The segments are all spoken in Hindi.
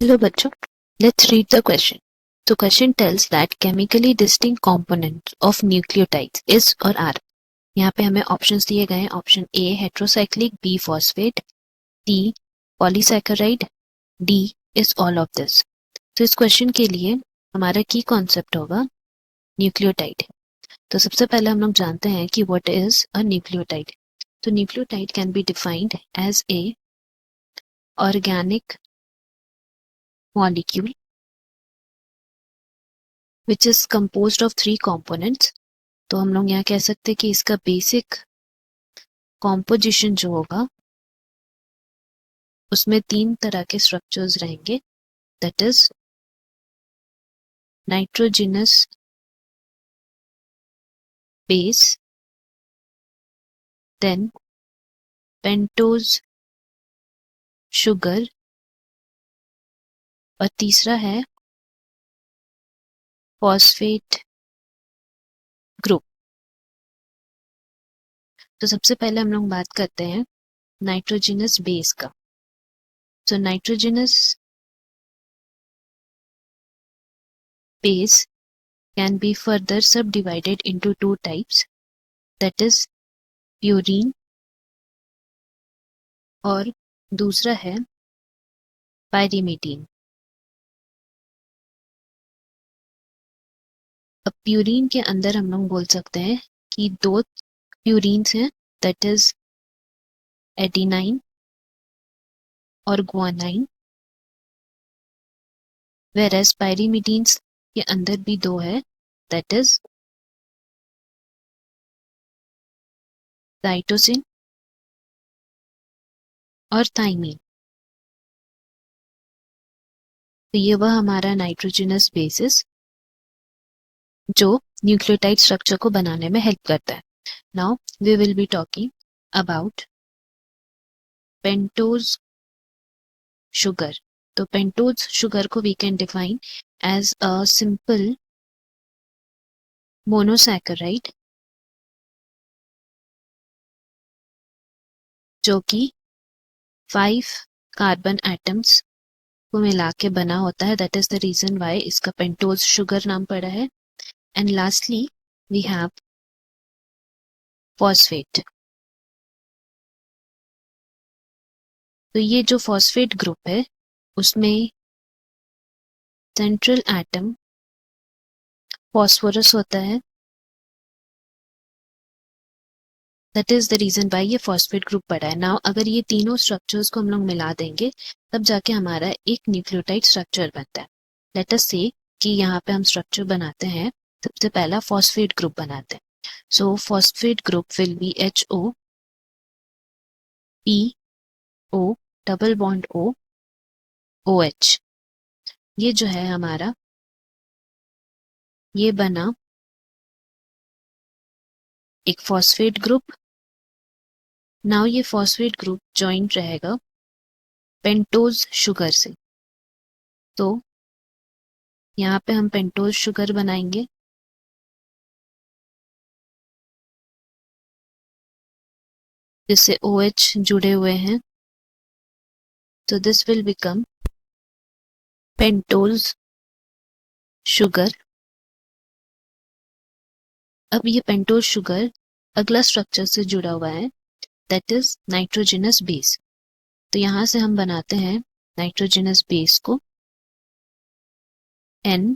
Hello बच्चों, let's read the question. So question tells that chemically distinct components of nucleotides is और are. यहाँ पे हमें ऑप्शंस दिए गए हैं. Option A heterocyclic, B phosphate, D polysaccharide, D is all of this. तो इस क्वेश्चन के लिए हमारा की कॉन्सेप्ट होगा न्यूक्लियोटाइड. तो सबसे पहले हम लोग जानते हैं कि व्हाट इज अ न्यूक्लियोटाइड. तो nucleotide can be defined as a organic molecule which is composed of three components. तो हम लोग यहाँ कह सकते हैं कि इसका बेसिक कॉम्पोजिशन जो होगा उसमें तीन तरह के स्ट्रक्चर्स रहेंगे. That is nitrogenous base, then pentose sugar और तीसरा है फॉस्फेट ग्रुप. तो सबसे पहले हम लोग बात करते हैं नाइट्रोजिनस बेस का. So nitrogenous base can be further subdivided into two types, that is purine और दूसरा है pyrimidine. अब प्यूरिन के अंदर हम लोग बोल सकते हैं कि दो प्यूरिन्स हैं, that is एडिनाइन और गुआनाइन. whereas pyrimidines के अंदर भी दो है, that is साइटोसिन और थाइमीन. तो ये वह हमारा नाइट्रोजनस बेसिस जो न्यूक्लियोटाइड स्ट्रक्चर को बनाने में हेल्प करता है. Now we will be talking about pentose sugar. तो पेंटोज शुगर को we can define as a simple monosaccharide जो कि 5 कार्बन एटम्स को मिला के बना होता है. That is the reason why इसका पेंटोज शुगर नाम पड़ा है. And lastly we have phosphate. तो ये जो फॉस्फेट ग्रुप है उसमें सेंट्रल एटम फॉस्फोरस होता है. That is the reason why ये फॉस्फेट ग्रुप पड़ा है. नाउ अगर ये तीनों स्ट्रक्चर्स को हम लोग मिला देंगे तब जाके हमारा एक न्यूक्लियोटाइड स्ट्रक्चर बनता है. लेट अस से कि यहाँ पे हम स्ट्रक्चर बनाते हैं. सबसे पहला फॉस्फेट ग्रुप बनाते हैं. So phosphate group will be HO PO double bond O OH. ये जो है हमारा ये बना एक फॉस्फेट ग्रुप. नाउ ये फॉस्फेट ग्रुप जॉइंट रहेगा पेंटोज शुगर से. तो यहाँ पे हम पेंटोज शुगर बनाएंगे. जिससे OH जुड़े हुए हैं. तो this will become pentose sugar. अब ये पेंटोज शुगर अगला स्ट्रक्चर से जुड़ा हुआ है, दैट इज नाइट्रोजनस बेस. तो यहां से हम बनाते हैं नाइट्रोजनस बेस को N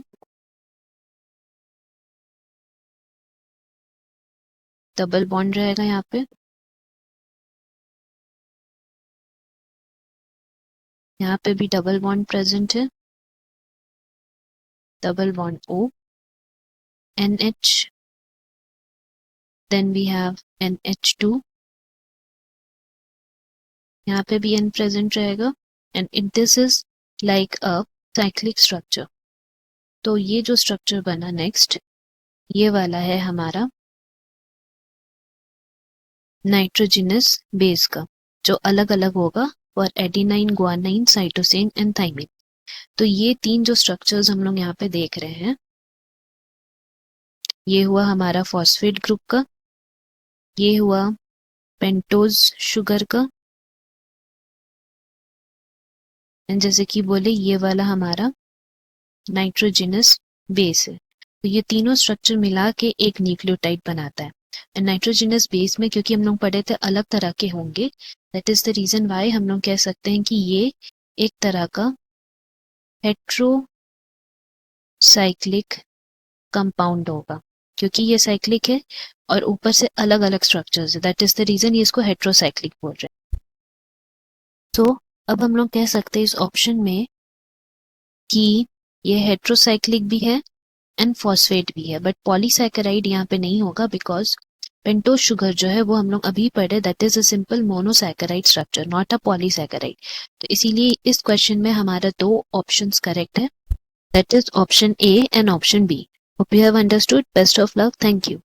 डबल बॉन्ड रहेगा. यहाँ पे भी डबल बॉन्ड प्रेजेंट है. Double bond O NH, then we have NH2. यहाँ पे भी N प्रेजेंट रहेगा. And this is like a cyclic structure. तो ये जो स्ट्रक्चर बना नेक्स्ट ये वाला है हमारा नाइट्रोजनस बेस का, जो अलग अलग होगा for adenine, guanine, cytosine and thymine. तो ये तीन जो स्ट्रक्चर्स हम लोग यहाँ पे देख रहे हैं ये हुआ हमारा फॉस्फेट ग्रुप का, ये हुआ पेंटोज शुगर का, एंड जैसे कि बोले ये वाला हमारा नाइट्रोजिनस बेस है, तो ये तीनों स्ट्रक्चर मिला के एक न्यूक्लियोटाइड बनाता है। एंड नाइट्रोजिनस बेस में क्योंकि हम लोग पढ़े थे अलग तरह के होंगे, that is the reason why हम लोग कह सकते हैं कि ये एक तरह का हेट्रोसाइक्लिक कंपाउंड होगा, क्योंकि ये साइक्लिक है और ऊपर से अलग अलग स्ट्रक्चर्स है, दैट इज द रीजन ये इसको हेट्रोसाइक्लिक बोल रहे हैं। तो अब हम लोग कह सकते हैं इस ऑप्शन में कि ये हेट्रोसाइक्लिक भी है एंड फॉस्फेट भी है, बट पॉलीसैकेराइड यहाँ पे नहीं होगा बिकॉज पेंटोज शुगर जो है वो हम लोग अभी पढ़े that is a simple monosaccharide structure, not a polysaccharide. तो इसीलिए इस क्वेश्चन में हमारा दो ऑप्शंस करेक्ट है, that is option A and option B. Hope you have understood. Best of luck. Thank you.